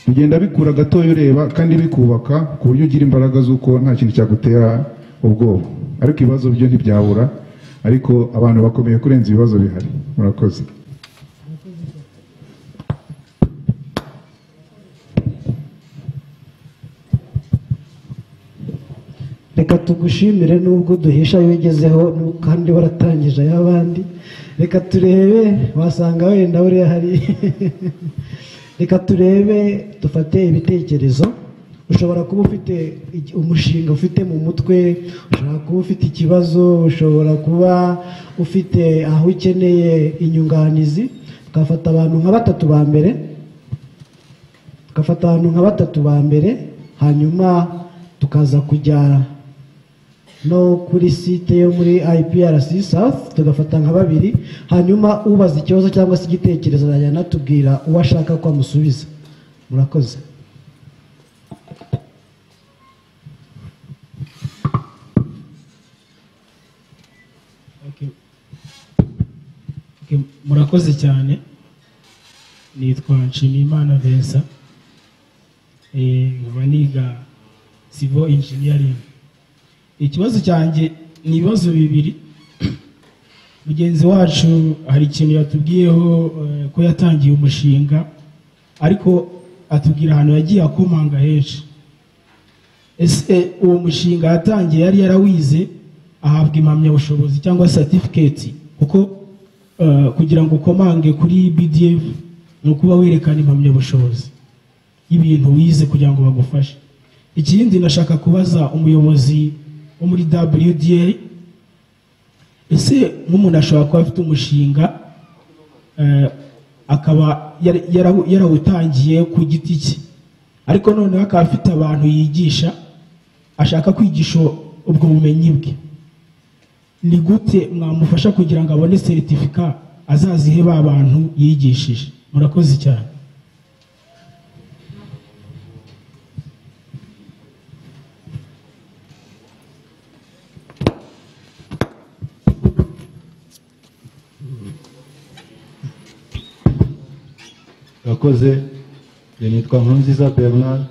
ugenda bikura gatoya ureba kandi bikubaka ku buryo ugira imbaraga z'uko nta kintu cyagutera ubwoba. Ariko ibibazo byo ntibyabura, ariko abantu bakomeye kurenza ibibazo bihari. Murakoze. Reka tugushimire nubwo duhisha wigezeho kandi waratangije ay'abandi. Reka turebe, wasanga wenda uri hari reka turebe, dufate ibitekerezo. Ushobora kuba ufite umushinga ufite mu mutwe, ushobora kuba ufite ikibazo, ushobora kuba ufite aho ukeneye inyunganizi. Tukafata abantu nka 3 ba mbere, hanyuma tukaza kujya no kuri site yo muri IPRC South tugafata nka 2, hanyuma ubaza ikibazo cyangwa se igitekerezo azajya natubwira uwo ashaka ko amusubiza. Murakoze. Murakoze cyane. Nitwa Nshimiyimana Vincent, nkaba niga civil engineering. Ikibazo cyanjye ni ibibazo 2. Mugenzi wacu hari ikintu yatubwiyeho ko yatangiye umushinga, ariko atubwira ahantu yagiye akomanga henshi. Ese uwo mushinga yatangiye yari yarawize ahabwa impamyabushobozi cyangwa certificate? Kuko kugira ngo ukomange kuri BDF ni ukuba werekana impamyabushobozi y'ibintu wize kugira ngo bagufashe. Ikindi nashaka kubaza umuyobozi wo muri WDA, ese nk'umuntu ashobora kuba afite umushinga akaba yarawutangiye ku giti cye, ariko noneho akaba afite abantu yigisha, ashaka kwigisha ubwo bumenyi bwe, ni gute mwamufasha kugira ngo abone seritifika azazihe ba bantu yigishije? Murakoze cyane. Murakoze. Nitwa Nkurunziza Bernard,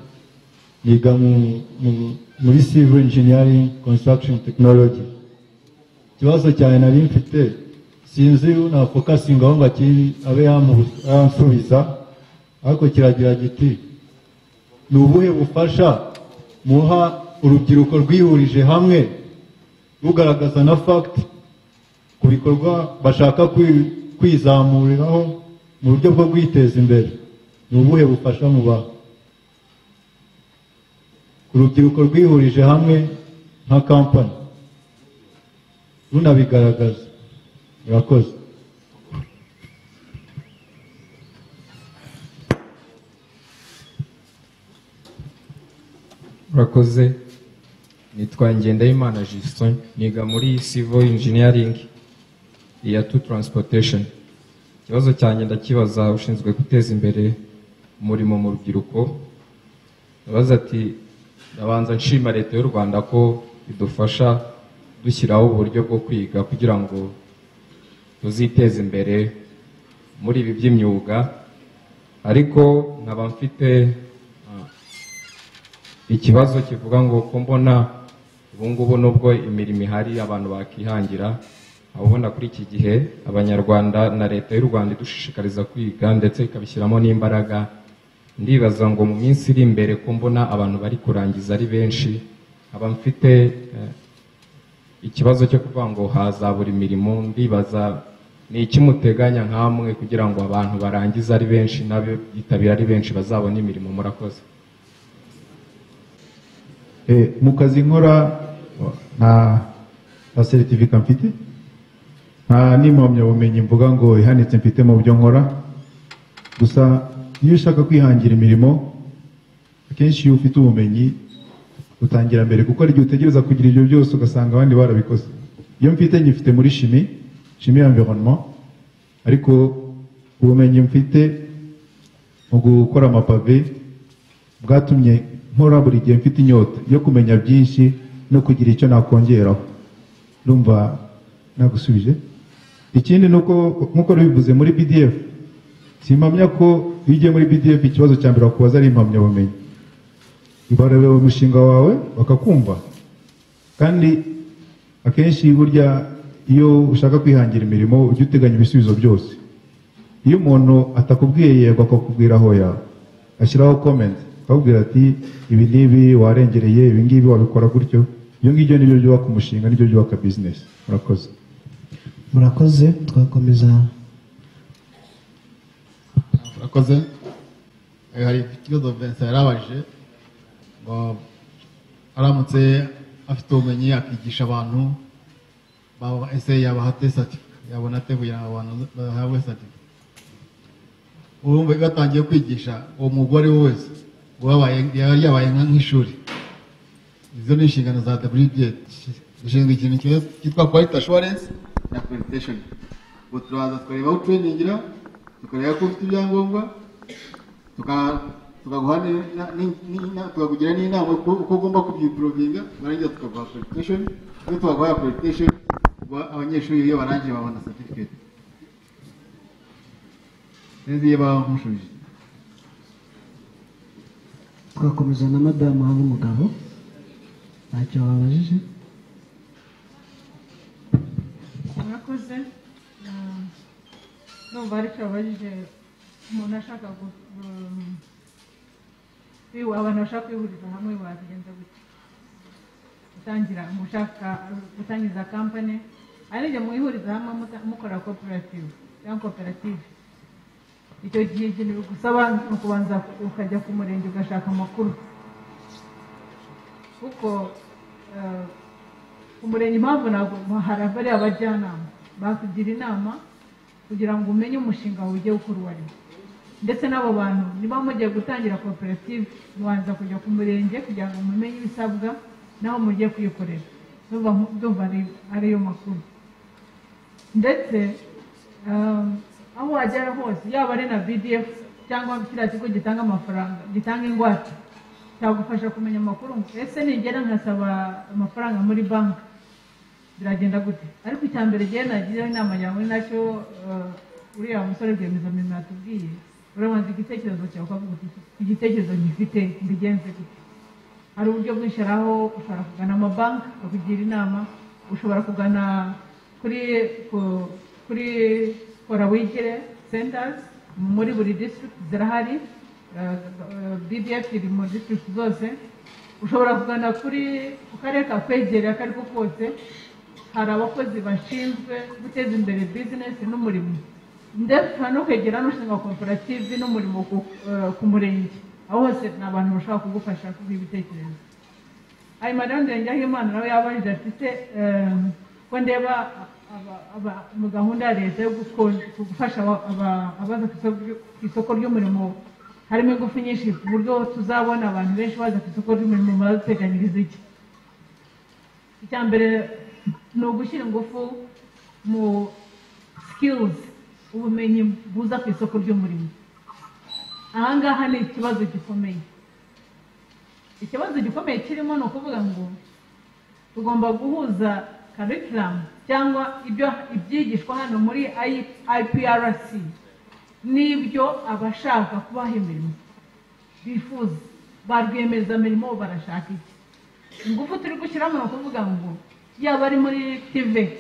yiga muri Civil Engineering Construction Technology. Ikibazo cyane nari mfite sinzi na focusinga aho ngakiri abe yansubiza, ariko kiragira giti ni ubuhe bufasha muha urubyiruko rwihurije hamwe rugaragaza na fact ku bikorwa bashaka kwizamuriraho mu buryo bwo kwiteza imbere? Ni ubuhe bufasha mubaha ku rubyiruko rwihurije hamwe nka kampani runabigaragaza? Murakoze. Murakoze. Nitwa Ngendahimana Justin, niga muri Civil Engineering ya Transportation. Ikibazo cyanjye ndakibaza ushinzwe guteza imbere umurimo mu rubyiruko. Ndabaza ati ndabanza nshima leta y'u Rwanda ko idufasha dushyiraho uburyo bwo kwiga kugira ngo tuziteze imbere muri ibi by'imyuga, ariko nkaba mfite ikibazo kivuga ngo ko mbona ubu ngubu nubwo imirimo ihari abantu bakihangira, abona kuri iki gihe abanyarwanda na leta y'u Rwanda idushishikariza kwiga ndetse ikabishyiramo n'imbaraga. Ndibaza ngo mu minsi iri imbere ko mbona abantu bari kurangiza ari benshi, aba mfite ikibazo cyo kuvuga ngo hazabura imirimo. Ndibaza ni iki muteganya nkamwe kugira ngo abantu barangize ari benshi nabo bitabira ari benshi bazabona imirimo? Murakoze. Mu kazi nkora nta certificate mfite, nta n'impamyabumenyi mvuga ngo ihanitse mfite mu byo nkora. Gusa iyo ushaka kwihangira imirimo, akenshi iyo ufite ubumenyi utangira mbere, kuko ari igihe utegereza kugira ibyo byose ugasanga abandi barabikoze. Iyo mfite nyifite muri chimie environnement, ariko ubumenyi mfite mu gukora amapave bwatumye nkora buri gihe mfite inyota yo kumenya byinshi no kugira icyo nakongeraho. Numva nagusubije. Ikindi nuko nkuko bivuze muri BDF, simpamya ko iyo ugiye muri BDF ikibazo cya mbere bakubaza ari impamyabumenyi. Bareba umushinga wawe bakakumva, kandi akenshi burya iyo ushaka kwihangira imirimo ujya uteganya ibisubizo byose. Iyo umuntu atakubwiye yego akakubwira hoya, ashyiraho comment akakubwira ati ibi n'ibi warengereye, ibi ngibi wabikora gutyo. Iyo ngibyo nibyo byubaka umushinga, nibyo byubaka business. Murakoze. Murakoze. Twakomeza. Murakoze. Hari ikibazo Vincent yarabajije ngo aramutse afite ubumenyi akigisha abantu ese yabaha certificate, yabona ate kugira ngo abantu bahabwe certificate? Urumva iyo atangiye kwigisha uwo mugore wese yari yabaye nk'ishuri. Izo ni inshingano za WDA. Dushinzwe ikintu cyitwa quality assurance na accreditation. Ubwo turaza tukareba aho trainingira, tukareba ko ufite ibyangombwa, tukakugira n'inama uko ugomba kubyiprovinga, barangiza tukaguha accreditation. Iyo tubaguha accreditation, abanyeshuri iyo barangiye babona certificate. Nzi yaba mushuje. Twakomeza na madamu Habumugabo. Ntacyo wabajije? Murakoze. Numva aricyo wabajije umuntu ashaka abantu bashaka kwihuriza hamwe babigenza gutya, gutangiza kampani, ariko mwihuriza hamwe mukora cooperative cyangwa koperative. Icyo gihe ikintu bigusaba ni ukubanza ukajya ku murenge ugashaka amakuru, kuko ku murenge impamvu ntabwo hari abari abajyanama bakugira inama kugira ngo umenye umushinga wawe ugiye gukora uwo ari wo. Ndetse n'abo bantu niba mugiye gutangira koperative mubanza kujya ku murenge kugira ngo mumenye ibisabwa naho mugiye kuyikorera. ndumva ariyo makuru ndetse aho wagera hose yaba ari na BDF cyangwa kiriya kigo gitanga amafaranga gitanga ingwate cyagufasha kumenya amakuru ese nigera nkasaba amafaranga muri banki biragenda gute ariko icya mbere gihe nagira inama yawe nacyo uriya musore rwiyemezamirimo yatubwiye urabanza igitekerezo cyawe ukavuga uti igitekerezo gifite mbigenze gute hari uburyo bwinshi aho ushobora kugana amabanki akugira inama ushobora kugana kuri kora wigire centers muri buri district zirahari BDF iri mu district zose ushobora kugana ku karere kakwegereye ako ari ko kose hari abakozi bashinzwe guteza imbere business n'umurimo ndetse no kwegera n'ushinga koperative n'umurimo ku murenge aho hose ni abantu bashobora kugufasha kuba ibitekerezo hanyuma rero ndengeraho Imana nawe yabajije ati se ko ndeba mu gahunda ya leta yo gufasha abaza ku isoko ry'umurimo harimo ingufu nyinshi ku buryo tuzabona abantu benshi baza ku isoko ry'umurimo bazateganyiriza iki icya mbere ni ugushyira ingufu mu skills ubumenyi buza ku isoko ry'umurimo ahangaha ni ikibazo gikomeye kirimo ni ukuvuga ngo tugomba guhuza curriculum cyangwa ibyigishwa hano muri IPRC n'ibyo abashaka kubaha imirimo bifuza ba rwiyemezamirimo barashaka iki ingufu turi gushyiramo ni ukuvuga ngo yaba ari muri TVET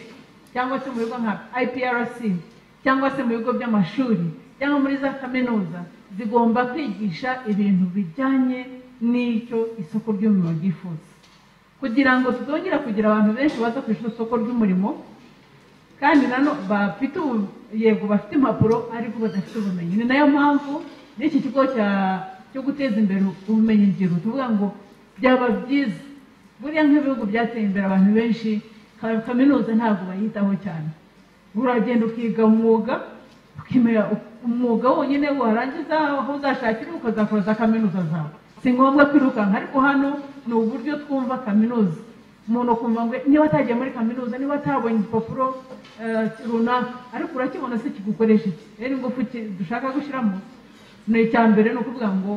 cyangwa se mu bigo nka IPRC cyangwa se mu bigo by'amashuri cyangwa muri za kaminuza zigomba kwigisha ibintu bijyanye n'icyo isoko ry'umurimo ryifuza kugira ngo tuzongera kugira abantu benshi baza ku isoko ry'umurimo kandi bafite yego bafite impapuro ariko badafite ubumenyi ni nayo mpamvu n'iki kigo cyo guteza imbere ubumenyi ngiro tuvuga ngo byaba byiza buriya nk'ibihugu byateye imbere abantu benshi kaminuza ntabwo bayitaho cyane uragenda ukiga umwuga ukimenya umwuga wonyine warangiza aho uzashakira ukazakora za kaminuza zawe si ngombwa kwirukanka ariko hano ni uburyo twumva kaminuza umuntu ukumva ngo niba atagiye muri kaminuza niba atabonye igipapuro runaka ariko urakibona se kigukoresha iki rero ingufu dushaka gushyiramo ni icya mbere ni ukuvuga ngo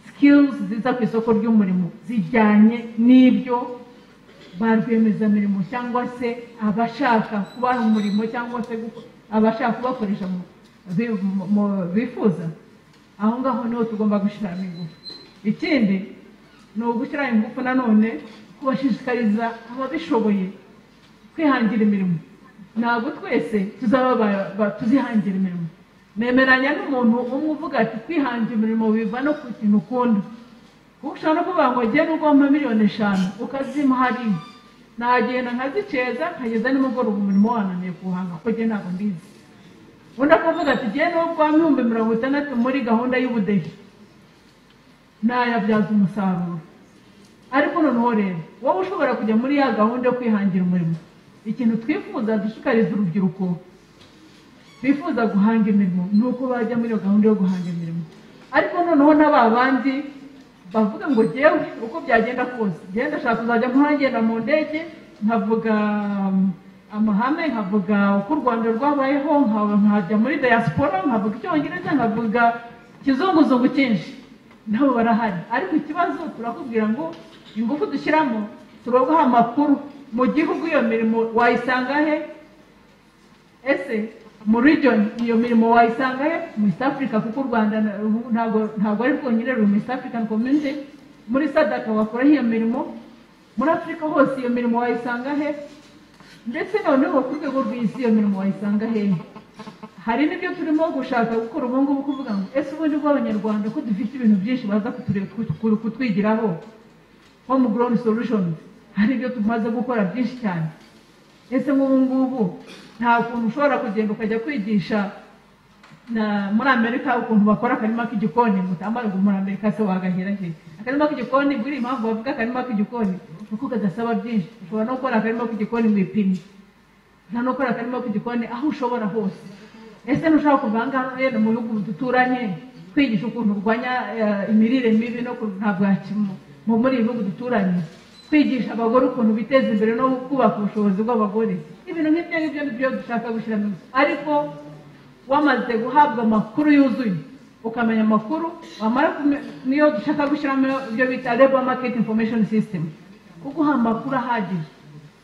skills ziza ku isoko ry'umurimo zijyanye n'ibyo ba rwiyemezamirimo cyangwa se abashaka kubaha umurimo cyangwa se abashaka kubakoresha bifuza aho ngaho niho tugomba gushyiramo ingufu ikindi ni ugushyira ingufu nanone kubashishikariza ababishoboye kwihangira imirimo ntabwo twese tuzaba tuzihangira imirimo nemeranya n'umuntu umwe uvuga ati kwihangira imirimo biva no ku kintu ukunda kuko ushobora no kuvuga ngo genda ugomba $5,000,000 ukazimuha hariya nagenda nkaziceza nkageza nimugoroba umurimo wananiye kuwuhanga kuko njye ntabwo mbizi undi akavuga ati genda ugomba $60,000 muri gahunda y'ubudehe nayabyaza umusaruro ariko noneho rero wowe ushobora kujya muri ya gahunda yo kwihangira umurimo ikintu twifuza dushishikariza urubyiruko bifuza guhanga imirimo ni uko bajya muri iyo gahunda yo guhanga imirimo ariko noneho n'aba bandi bavuga ngo jyewe uko byagenda kose ngenda ndashaka kuzajya mpangenda mu ndege nkavuga amahame nkavuga uko u Rwanda rwabayeho nkajya muri diaspora nkavuga icyongereza nkavuga ikizunguzungu cyinshi nabo barahari ariko ikibazo turakubwira ngo ingufu dushyiramo turaguha amakuru mu gihugu iyo mirimo wayisanga he ese mu region iyo mirimo wayisanga he mu East Africa kuko u Rwanda ntabwo ari rwonyine ruri mu East African Community muri SADC wakora iyo mirimo muri Afurika hose iyo mirimo wayisanga he ndetse noneho ku rwego rw'isi iyo mirimo wayisanga he hari n'ibyo turimo gushaka gukora ubu ngubu kuvuga ngo ese ubundi bw'abanyarwanda ko dufite ibintu byinshi baza kutwigiraho homegrown solutions hari ibyo tumaze gukora byinshi cyane ese nk'ubu ngubu nta kuntu ushobora kugenda ukajya kwigisha muri Amerika ukuntu bakora akarima k'igikoni mutambaye ngo muri Amerika se wagahera he akarima k'igikoni buri impamvu bavuga akarima k'igikoni kuko kadasaba byinshi ushobora no gukora akarima k'igikoni mu ipini no gukora akarima k'igikoni aho ushobora hose ese ntushaka kuvanga rero mu bihugu duturanye kwigisha ukuntu urwanya imirire mibi no ntabwo yakimo muri ibihugu duturanye kwigisha abagore ukuntu biteza imbere no kubaka ubushobozi bw'abagore. Ibintu nk'ibyo ngibyo nibyo dushaka gushyiramo, ariko wamaze guhabwa amakuru yuzuye ukamenya amakuru, wamara niyo dushaka gushyiramo ibyo bita labor market information system, kuguha amakuru ahagije,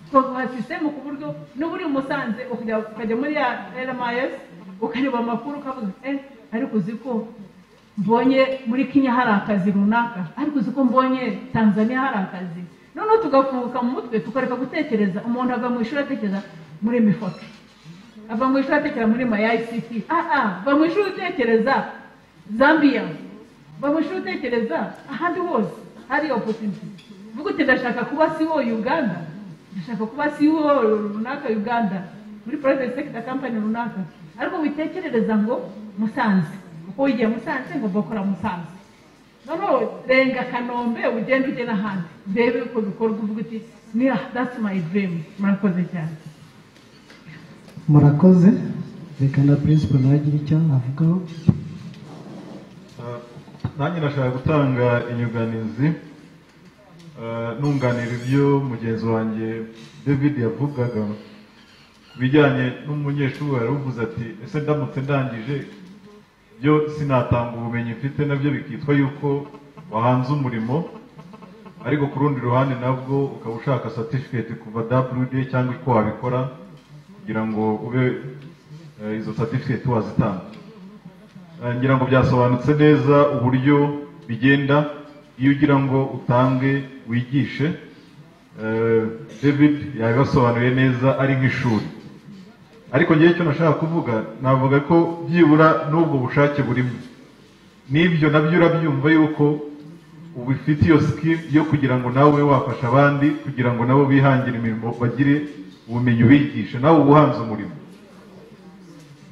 tukaguha system ku buryo n'ubu uri Musanze ukajya muri ya LMIS ukareba amakuru ukavuga ariko uzi ko mbonye muri Kenya hari akazi runaka, ariko uzi ko mbonye Tanzania hari akazi. Noneho tugafunguka mu mutwe tukareka gutekereza. Umuntu ava mu ishuri atekereza muri mifoto, ava mu ishuri atekereza muri ICT, va mu ishuri utekereza Zambia, va mu ishuri utekereza ahandi hose hari opportunity. Vuga uti ndashaka kuba CEO Uganda, ndashaka kuba CEO runaka Uganda muri private sector company runaka, ariko witekerereza ngo Musanze, uko wigiye Musanze ngo bakora Musanze, noneho renga Kanombe ugenda ujye n'ahandi ndebe uko bikorwa, uvuga uti that's my dream. Murakoze cyane. murakoze. Reka na principal nagira icyo avugaho. Nanjye nashaka gutanga inyunganizi nunganira ibyo mugenzi wanjye David yavugaga ku bijyanye n'umunyeshuri wari uvuze ati ese ndamutse ndangije byo sinatanga ubumenyi mfite, nabyo bikitwa yuko wahanze umurimo, ariko ku rundi ruhande nabwo ukaba ushaka certificate kuva WD cyangwa uko wabikora kugira ngo ube izo certificate wazitanga. Ngira ngo byasobanutse neza uburyo bigenda iyo ugira ngo utange wigishe. David yabibasobanuye neza ari nk'ishuri, ariko ngiye icyo nashaka kuvuga, navuga ko byibura n'ubwo bushake burimo n'ibyo nabyo urabyumva yuko ubifite iyo skill yo kugira ngo nawe wafasha abandi kugira ngo nabo bihangire imirimo, bagire ubumenyi ubigishe, nawe ubuhanze umurimo.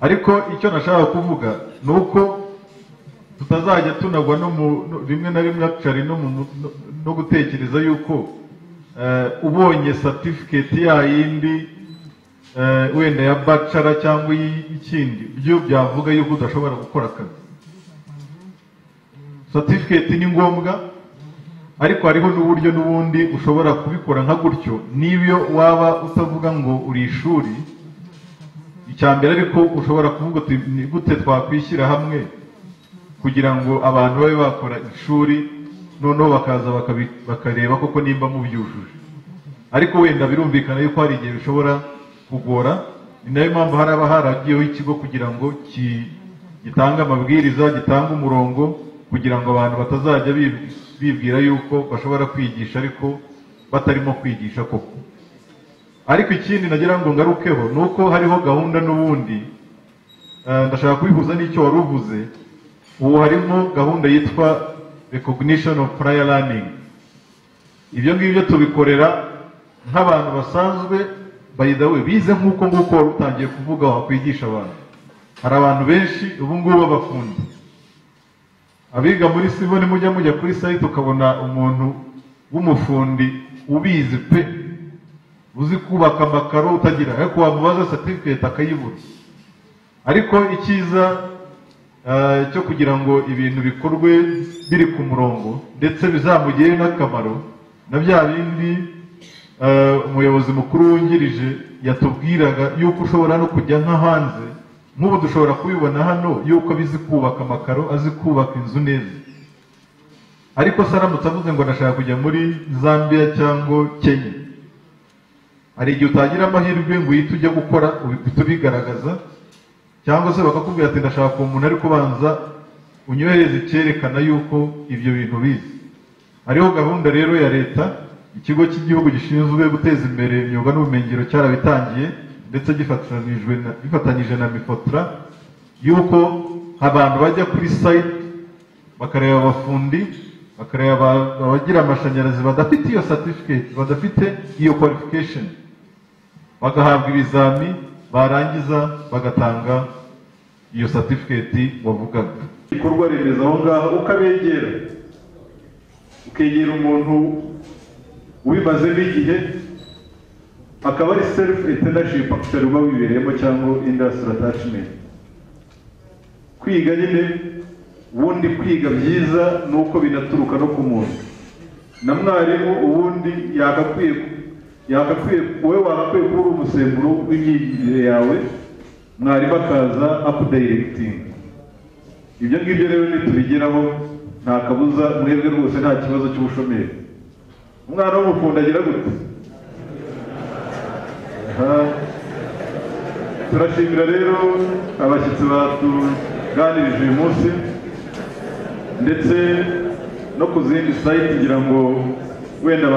Ariko icyo nashaka kuvuga ni uko tutazajya tunagwa rimwe na rimwe actually no gutekereza yuko ubonye certificate ya yindi wenda ya bachelor cyangwa ikindi byo byavuga yuko udashobora gukora akazi. Certificate ni ngombwa, ariko hariho n'uburyo n'ubundi ushobora kubikora nka gutyo n'ibyo waba utavuga ngo uri ishuri. Icyambere ariko ushobora kuvuga uti ni gute twakwishyira hamwe kugira ngo abantu babe bakora ishuri, noneho bakaza bakareba koko nimba mubyujuje. Ariko wenda birumvikana yuko hari igihe bishobora kugora, ni nayo mpamvu haraba haragiyeho ikigo kugira ngo gitange amabwiriza, gitange umurongo, kugira ngo abantu batazajya bibwira yuko bashobora kwigisha ariko batarimo kwigisha koko. Ariko ikindi nagira ngo ngarukeho ni uko hariho gahunda n'ubundi, ndashaka kubihuza n'icyo wari uvuze. Ubu harimo gahunda yitwa recognition of prior learning. Ibyo ngibyo tubikorera nk'abantu basanzwe, by the way, bize nk'uko wari utangiye kuvuga wakwigisha abantu. Hari abantu benshi ubu ngubu b'abafundi, abiga muri civil mujya kuri site ukabona umuntu w'umufundi ubizi pe, uzi kubaka amakaro utagira, ariko wamubaza certificate akayibura. Ariko icyiza cyo kugira ngo ibintu bikorwe biri ku murongo ndetse bizamugire n'akamaro, na bya bindi umuyobozi mukuru wungirije yatubwiraga yuko ushobora no kujya nka hanze. Nk'ubu dushobora kubibona hano yuko abizi kubaka amakaro, azi kubaka inzu neza, ariko saramutse avuze ngo ndashaka kujya muri Zambia cyangwa Kenya, hari igihe utagira amahirwe ngo uhite ujya gukora uhita ubigaragaza, cyangwa se bakakubwira ati ndashaka umuntu ariko ubanza unyohereze icyerekana yuko ibyo bintu bizi. Hariho gahunda rero ya leta, ikigo cy'igihugu gishinzwe guteza imbere imyuga n'ubumenyingiro cyarabitangiye, ndetse gifatanyije na Mifotra, yuko abantu bajya kuri site bakareba abafundi, bakareba abagira amashanyarazi badafite iyo certificate, badafite iyo qualification, bagahabwa ibizami, barangiza bagatanga iyo certificate wavugaga. Ikorwa remezo aho ngaho ukabegera, ukegera umuntu ubimazemo igihe, akaba ari self internship actually uba wibereyemo cyangwa industry attachment. Kwiga nyine, ubundi kwiga byiza nuko binaturuka no ku muntu. na mwarimu ubundi yagakwiye wowe wagakwiye kuba uri umusemburo w'imyigire yawe, mwarimu akaza updating. Ibyo ngibyo rero nitubigeraho nta kabuza mwebwe rwose nta kibazo cy'ubushomeri. Umwana w'umufundi agira gute? Turashimira rero abashyitsi batuganirije uyu munsi ndetse no ku zindi site kugira ngo wenda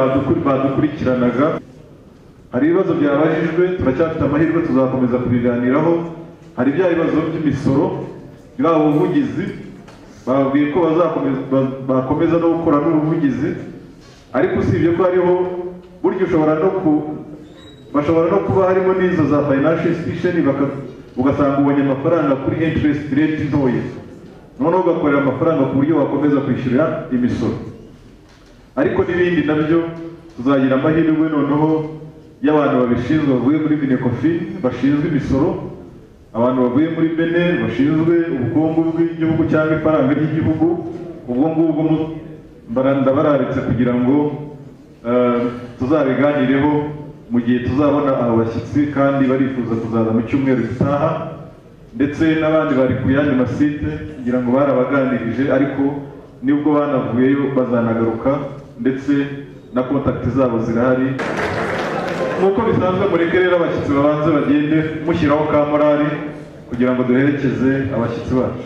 badukurikiranaga. Hari ibibazo byabajijwe, turacyafite amahirwe tuzakomeza kubiganiraho. Hari bya bibazo by'imisoro, bwa ubuvugizi babwiye ko bakomeza no gukora n'ubuvugizi, ariko usibye ko hariho buryo bashobora no kuba harimo n'izo za financial institution ugasanga ubonye amafaranga kuri interest rate ntoya, noneho ugakorera amafaranga ku buryo wakomeza kwishyurira imisoro. Ariko n'ibindi nabyo tuzagira amahirwe noneho y'abantu babishinzwe bavuye muri Minecofi bashinzwe imisoro, abantu bavuye muri bene bashinzwe ubukungu bw'igihugu cyangwa ifaranga ry'igihugu. Ubwo ngubwo ndabararitse kugira ngo tuzabiganireho mu gihe tuzabona abo bashyitsi, kandi barifuza kuzaza mu cyumweru gitaha, ndetse n'abandi bari ku yandi masite kugira ngo barabaganirije, ariko nibwo banavuyeyo bazanagaruka, ndetse na kontakiti zabo zirahari. Nk'uko bisanzwe mureke rero abashyitsi babanze bagende mushyiraho ka morali kugira ngo duherekeze abashyitsi bacu.